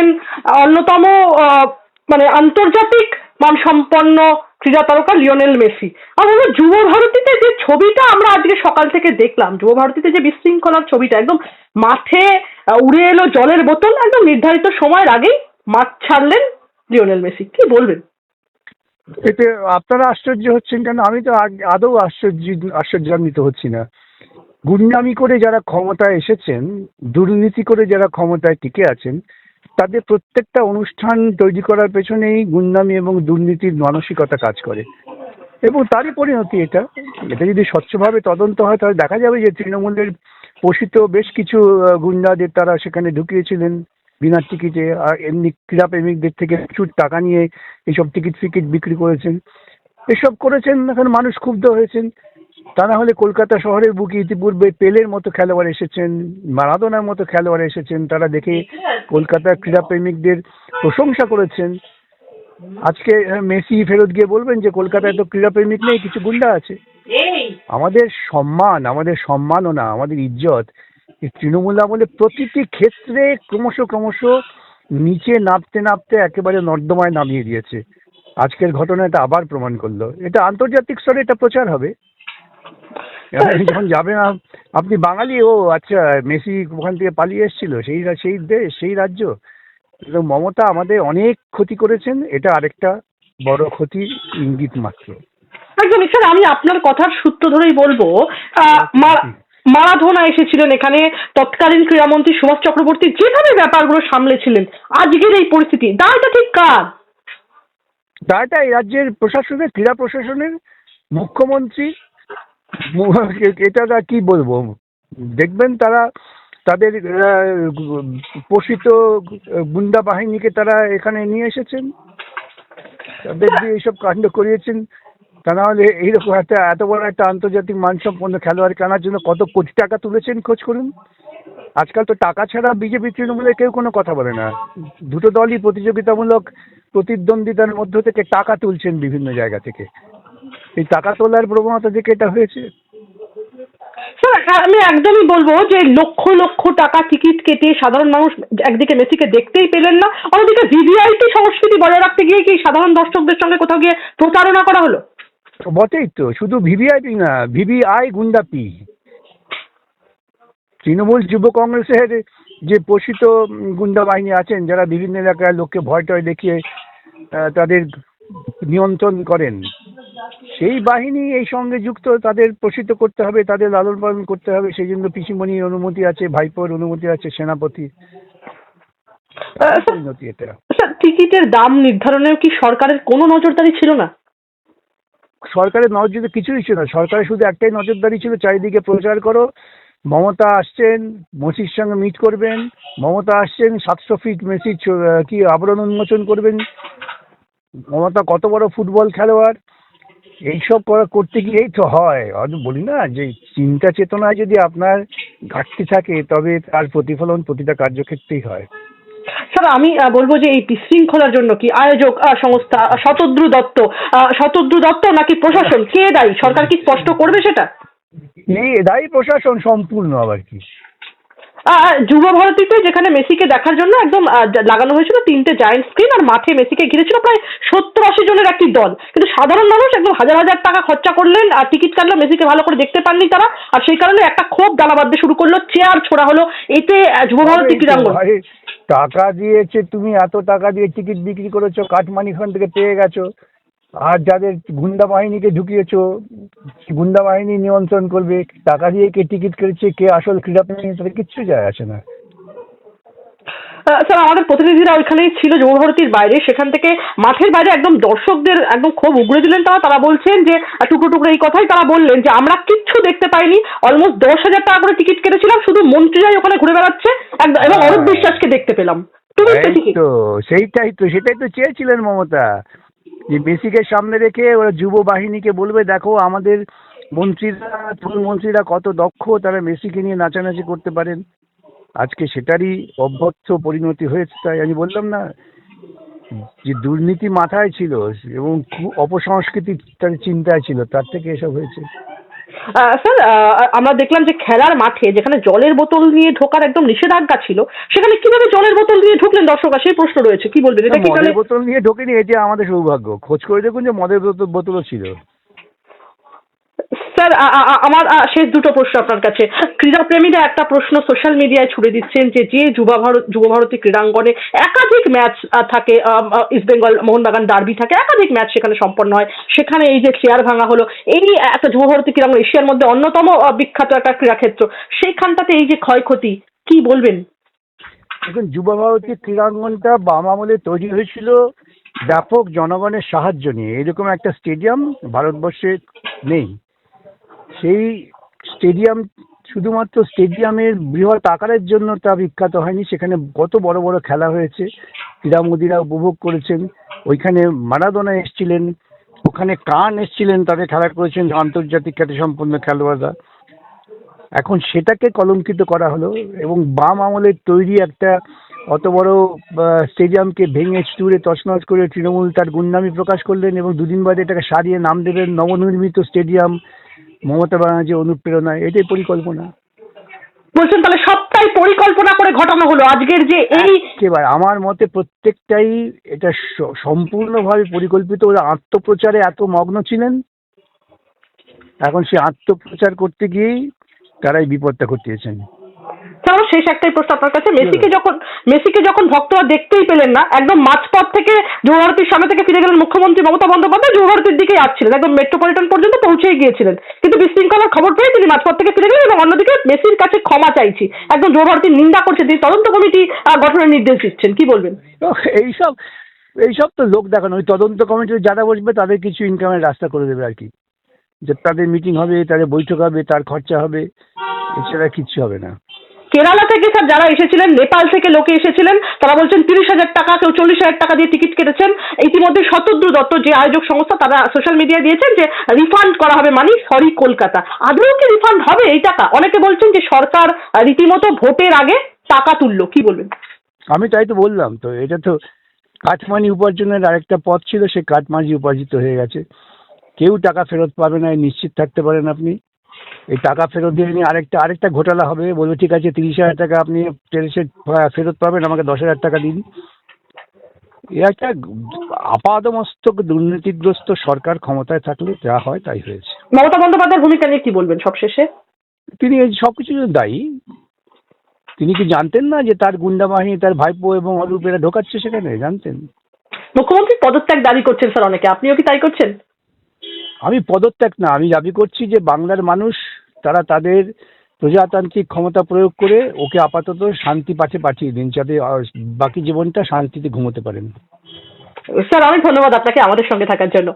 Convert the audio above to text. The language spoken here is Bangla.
হচ্ছেন অন্যতম মানে আন্তর্জাতিক মানসম্পন্ন ক্রীড়া তারকা লিওনেল মেসি। আর যুব ভারতীতে যে ছবিটা আমরা আজকে সকাল থেকে দেখলাম, যুব ভারতীতে যে বিশৃঙ্খলার ছবিটা, একদম মাঠে উড়ে এলো জলের বোতল, একদম নির্ধারিত সময়ের আগেই মাঠ ছাড়লেন লিওনেল মেসি, কি বলবেন? এতে আপনারা আশ্চর্য হচ্ছেন কেন? আমি তো আদৌ আশ্চর্যান্বিত হচ্ছি না। গুন্ডামি করে যারা ক্ষমতায় এসেছেন, দুর্নীতি করে যারা ক্ষমতায় টিকে আছেন, তাদের প্রত্যেকটা অনুষ্ঠান তৈরি করার পেছনেই গুন্ডামি এবং দুর্নীতির মানসিকতা কাজ করে, এবং তারই পরিণতি এটা। এটা যদি স্বচ্ছভাবে তদন্ত হয় তাহলে দেখা যাবে যে তৃণমূলের পোষিত বেশ কিছু গুন্ডাদের তারা সেখানে ঢুকিয়েছিলেন বিনা টিকিটে, আর এমনি ক্রীড়াপ্রেমিকদের থেকে প্রচুর টাকা নিয়ে এইসব টিকিট ফিকিট বিক্রি করেছেন। এসব করেছেন, এখন মানুষ ক্ষুব্ধ হয়েছেন। তা না হলে কলকাতা শহরের বুকে ইতিপূর্বে পেলের মতো খেলোয়াড় এসেছেন, মারাদোনার মতো খেলোয়াড় এসেছেন, তারা দেখে কলকাতার ক্রীড়াপ্রেমিকদের প্রশংসা করেছেন। আজকে মেসি ফেরত গিয়ে বলবেন যে কলকাতায় তো ক্রীড়াপ্রেমিক নেই, কিছু গুন্ডা আছে। আমাদের সম্মাননা, আমাদের ইজ্জত এই তৃণমূল আমলে প্রতিটি ক্ষেত্রে ক্রমশ নিচে নামতে নামতে একেবারে নর্দমায় নামিয়ে দিয়েছে। আজকের ঘটনা এটা আবার প্রমাণ করলো। এটা আন্তর্জাতিক স্তরে এটা প্রচার হবে। যখন যাবেন আপনি বাঙালি, ও আচ্ছা, মেসি ওখান থেকে পালিয়ে এসেছিল, সেই দেশ, সেই রাজ্য। মমতা আমাদের অনেক ক্ষতি করেছেন, এটা আরেকটা বড় ক্ষতি, ইঙ্গিত মাত্র। একদম স্যার, আমি আপনার কথার সূত্র ধরেই বলবো, মারাধোনা এসেছিলেন এখানে, তৎকালীন ক্রীড়ামন্ত্রী সুভাষ চক্রবর্তী যেভাবে ব্যাপারগুলো সামলেছিলেন, আজকের এই পরিস্থিতি দায়টা ঠিক কার? দায়টা এই রাজ্যের প্রশাসনের, ক্রীড়া প্রশাসনের, মুখ্যমন্ত্রী। এটা কি বলবো, দেখবেন তারা তাদের পোষিত গুন্ডা বাহিনীকে তারা এখানে নিয়ে এসেছেন, তাদের দিয়ে এইসব কাণ্ড করিয়েছেন। তা না হলে এইরকম এত বড় একটা আন্তর্জাতিক মানসম্পন্ন খেলোয়াড় কেনার জন্য কত কোটি টাকা তুলেছেন খোঁজ করুন। আজকাল তো টাকা ছাড়া বিজেপি তৃণমূলের কেউ কোনো কথা বলে না। দুটো দলই প্রতিযোগিতামূলক প্রতিদ্বন্দ্বিতার মধ্য থেকে টাকা তুলছেন বিভিন্ন জায়গা থেকে। এই টাকা তোলার প্রবণতা থেকে এটা হয়েছে। স্যার, আমি একদমই বলবো যে লক্ষ লক্ষ টাকা টিকিট কেটে সাধারণ মানুষ একদিকে মেসিকে দেখতেই পেলেন না, অন্যদিকে ভিভিআইপি সংস্কৃতি বজায় রাখতে গিয়ে কি সাধারণ দর্শকদের সঙ্গে কোথাও গিয়ে প্রতারণা করা হলো? বটেই তো, শুধু ভিভিআইপি না, ভিভিআই গুন্ডাপি। তৃণমূল যুব কংগ্রেসের যে পোষিত গুন্ডা বাহিনী আছেন, যারা বিভিন্ন এলাকার লোককে ভয় টয় দেখিয়ে তাদের নিয়ন্ত্রণ করেন, সেই বাহিনী এই সঙ্গে যুক্ত। তাদের পোষিত করতে হবে, তাদের লালন পালন করতে হবে, সেই জন্য পিসিমণির অনুমতি আছে, ভাইপোর অনুমতি আছে, সেনাপতি। পরিণতি এটা। স্যার, টিকিটের দাম নির্ধারণেও কি সরকারের কোনো নজরদারি ছিল না? সরকারের নজরদারি কিছুই ছিল না। সরকারের শুধু একটাই নজরদারি ছিল, চারিদিকে প্রচার করো, মমতা আসছেন, মেসির সঙ্গে মিট করবেন, মমতা আসছেন 700 ফিট মেসির কি আবরণ উন্মোচন করবেন, মমতা কত বড় ফুটবল খেলোয়াড়। এইসব করতে গিয়েই তো হয়। আমি বলি না যে চিন্তা চেতনায় যদি আপনার ঘাটতি থাকে তবে তার প্রতিফলন প্রতিটা কার্যক্ষেত্রেই হয়। স্যার, আমি বলবো যে এই বিশৃঙ্খলার জন্য কি আয়োজক সংস্থা শতদ্রু দত্ত নাকি প্রশাসন, কে দায়ী? সরকার কি স্পষ্ট করবে সেটা? এই দায়ী প্রশাসন সম্পূর্ণ। আবার কি, যুব ভারতীতে যেখানে মেসিকে দেখার জন্য একদম লাগানো হয়েছিল 3টে জায়ান্ট স্ক্রিন, আর মাঠে মেসিকে ঘিরেছিল প্রায় 70-80 জনের একটি দল, কিন্তু সাধারণ মানুষ একদম হাজার হাজার টাকা খরচা করলেন আর টিকিট কাটলো, মেসিকে ভালো করে দেখতে পাননি তারা, আর সেই কারণে একটা ক্ষোভ জ্বালা বাঁধতে শুরু করলো, চেয়ার ছোড়া হলো। এতে যুব ভারতী ক্রীড়াঙ্গন। টাকা দিয়েছে, তুমি এত টাকা দিয়ে টিকিট বিক্রি করেছো, কাটমানি খান থেকে পেয়ে গেছো, আর যাদের গুন্ডা বাহিনীকে ঢুকিয়েছো, গুন্ডা বাহিনী নিয়ন্ত্রণ করবে। টাকা দিয়ে কে টিকিট কেটেছে, কে আসল ক্রীড়াপ্রেমী, তাদের কিচ্ছু যায় আসে না। স্যার, আমাদের প্রতিনিধিরা ওইখানেই ছিল যুব ভারতীর বাইরে, সেখান থেকে মাঠের বাইরে একদম দর্শকদের একদম ক্ষোভ উগড়ে দিলেন তারা বলছেন যে টুকরো টুকরো এই কথাই তারা বললেন যে আমরা কিচ্ছু দেখতে পাইনি, অলমোস্ট 10,000 টাকা করে টিকিট কেটেছিলাম, শুধু মন্ত্রীরাই ওখানে ঘুরে বেড়াচ্ছে এবং অরূপ বিশ্বাসকে দেখতে পেলাম। সেটাই তো চেয়েছিলেন মমতা, যে মেসিকে সামনে রেখে ওরা যুব বাহিনীকে বলবে দেখো আমাদের তরুণ মন্ত্রীরা কত দক্ষ, তারা মেসিকে নিয়ে নাচানাচি করতে পারেন। আজকে সেটারই অভ্যর্থ পরিণতি হয়েছে। তাই আমি বললাম না যে দুর্নীতি মাথায় ছিল এবং অপসংস্কৃতি তার চিন্তায় ছিল, তার থেকে এসব হয়েছে। স্যার, আমরা দেখলাম যে খেলার মাঠে যেখানে জলের বোতল নিয়ে ঢোকার একদম নিষেধাজ্ঞা ছিল, সেখানে কিভাবে জলের বোতল নিয়ে ঢুকলেন দর্শকরা, সেই প্রশ্ন রয়েছে, কি বলবেন এটা কি তাহলে? মদের বোতল নিয়ে ঢোকেনি, এটা আমাদের সৌভাগ্য। খোঁজ করে দেখুন যে মদের বোতলও ছিল। স্যার, আমার শেষ দুটো প্রশ্ন আপনার কাছে। ক্রীড়াপ্রেমীরা একটা প্রশ্ন সোশ্যাল মিডিয়ায় ছুড়ে দিচ্ছেন যে যুব ভারতী ক্রীড়াঙ্গনে একাধিক ম্যাচ থাকে, ইস্ট বেঙ্গল মোহনবাগান ডার্বি থাকে, একাধিক ম্যাচ সেখানে সম্পন্ন হয়, সেখানে এই যে চেয়ার ভাঙা হলো, এই একটা যুব ভারতী ক্রীড়াঙ্গন এশিয়ার মধ্যে অন্যতম বিখ্যাত একটা ক্রীড়াক্ষেত্র, সেইখানটাতে এই যে ক্ষয়ক্ষতি, কি বলবেন? দেখুন, যুব ভারতী ক্রীড়াঙ্গনটা বাম আমলে তৈরি হয়েছিল ব্যাপক জনগণের সাহায্য নিয়ে। এরকম একটা স্টেডিয়াম ভারতবর্ষে নেই। সেই স্টেডিয়াম শুধুমাত্র স্টেডিয়ামের বৃহৎ আকারের জন্য তা বিখ্যাত হয়নি, সেখানে কত বড় বড় খেলা হয়েছে, ক্রীড়ামোদীরা উপভোগ করেছেন। ওইখানে মারাদোনা এসছিলেন, ওখানে কান এসছিলেন, তাদের খেলা করেছেন আন্তর্জাতিক খ্যাতিসম্পন্ন খেলোয়াড়রা। এখন সেটাকে কলঙ্কিত করা হলো, এবং বাম আমলের তৈরি একটা অত বড় স্টেডিয়ামকে ভেঙে চুরে তছনছ করে তৃণমূল তার গুণনামি প্রকাশ করলেন, এবং দুদিন বাদে এটাকে সারিয়ে নাম দেবেন নবনির্মিত স্টেডিয়াম, মমতা ব্যানার্জির অনুপ্রেরণায়। এটাই পরিকল্পনা। বলছেন তাহলে সবটাই পরিকল্পনা করে ঘটানো হলো আজকের যে এই? একেবারে আমার মতে প্রত্যেকটাই এটা সম্পূর্ণভাবে পরিকল্পিত। ওরা আত্মপ্রচারে এত মগ্ন ছিলেন, এখন সে আত্মপ্রচার করতে গিয়েই তারাই বিপদটা ঘটিয়েছেন। তারও শেষ একটাই প্রশ্ন আপনার কাছে। মেসিকে যখন ভক্তরা দেখতেই পেলেন না, একদম মাঝপথ থেকে যুবভারতীর সামনে থেকে ফিরে গেলেন মুখ্যমন্ত্রী মমতা বন্দ্যোপাধ্যায়, যুবভারতীর দিকেই আসছিলেন, একদম মেট্রোপলিটন পর্যন্ত পৌঁছেই গিয়েছিলেন, কিন্তু বিশৃঙ্খলার খবর পেয়ে তিনি মাঝপথ থেকে ফিরে গেলেন এবং অন্যদিকে মেসির কাছে ক্ষমা চাইছি, একদম যুবভারতীর নিন্দা করছে, তিনি তদন্ত কমিটি গঠনের নির্দেশ দিচ্ছেন, কি বলবেন? তো এইসব এইসব তো লোক দেখানো। ওই তদন্ত কমিটির যারা বসবে তাদের কিছু ইনকামের রাস্তা করে দেবে আর কি, যে তাদের মিটিং হবে, তাদের বৈঠক হবে, তার খরচা হবে, এছাড়া কিচ্ছু হবে না। কেরালা থেকে স্যার যারা এসেছিলেন, নেপাল থেকে লোকে এসেছিলেন, তারা বলছেন 30,000 টাকা, কেউ 40,000 টাকা দিয়ে টিকিট কেটেছেন। ইতিমধ্যে শতদ্রু দত্ত যে আয়োজক সংস্থা, তারা সোশ্যাল মিডিয়ায় দিয়েছেন যে রিফান্ড করা হবে, মানে সরি কলকাতা। আদৌ কি রিফান্ড হবে এই টাকা? অনেকে বলছেন যে সরকার রীতিমতো ভোটের আগে টাকা তুললো, কি বলবেন? আমি তাই তো বললাম, তো এটা তো কাটমানি উপার্জনের আরেকটা পথ ছিল, সে কাটমানি উপার্জিত হয়ে গেছে। কেউ টাকা ফেরত পাবে না, নিশ্চিত থাকতে পারেন আপনি। এই টাকা ফেরত দিয়ে নিয়ে আরেকটা ঘোটালা হবে, বলবে ঠিক আছে 30,000 টাকা আপনি টেরেসে ফেরত পাবেন, আমাকে 10,000 টাকা দিন। এ একটা আপাদমস্তক দুর্নীতিগ্রস্ত সরকার ক্ষমতায় থাকলে যা হয় তাই হয়েছে। মমতা বন্দ্যোপাধ্যায়ের ভূমিকা নিয়ে কি বলবেন সবশেষে? তিনি এই সব কিছুর জন্য দায়ী। তিনি কি জানতেন না যে তার গুন্ডা বাহিনী, তার ভাইপো এবং অরূপ এরা ঢোকাচ্ছে সেখানে? জানতেন। মুখ্যমন্ত্রী পদত্যাগ দাবি করছেন স্যার অনেকে, আপনিও কি তাই করছেন? আমি পদত্যাগ না, আমি দাবি করছি যে বাংলার মানুষ তারা তাদের প্রজাতান্ত্রিক ক্ষমতা প্রয়োগ করে ওকে আপাতত শান্তি পাঠে পাঠিয়ে দিন, যাতে বাকি জীবনটা শান্তিতে ঘুমোতে পারেন। স্যার অনেক ধন্যবাদ আপনাকে আমাদের সঙ্গে থাকার জন্য।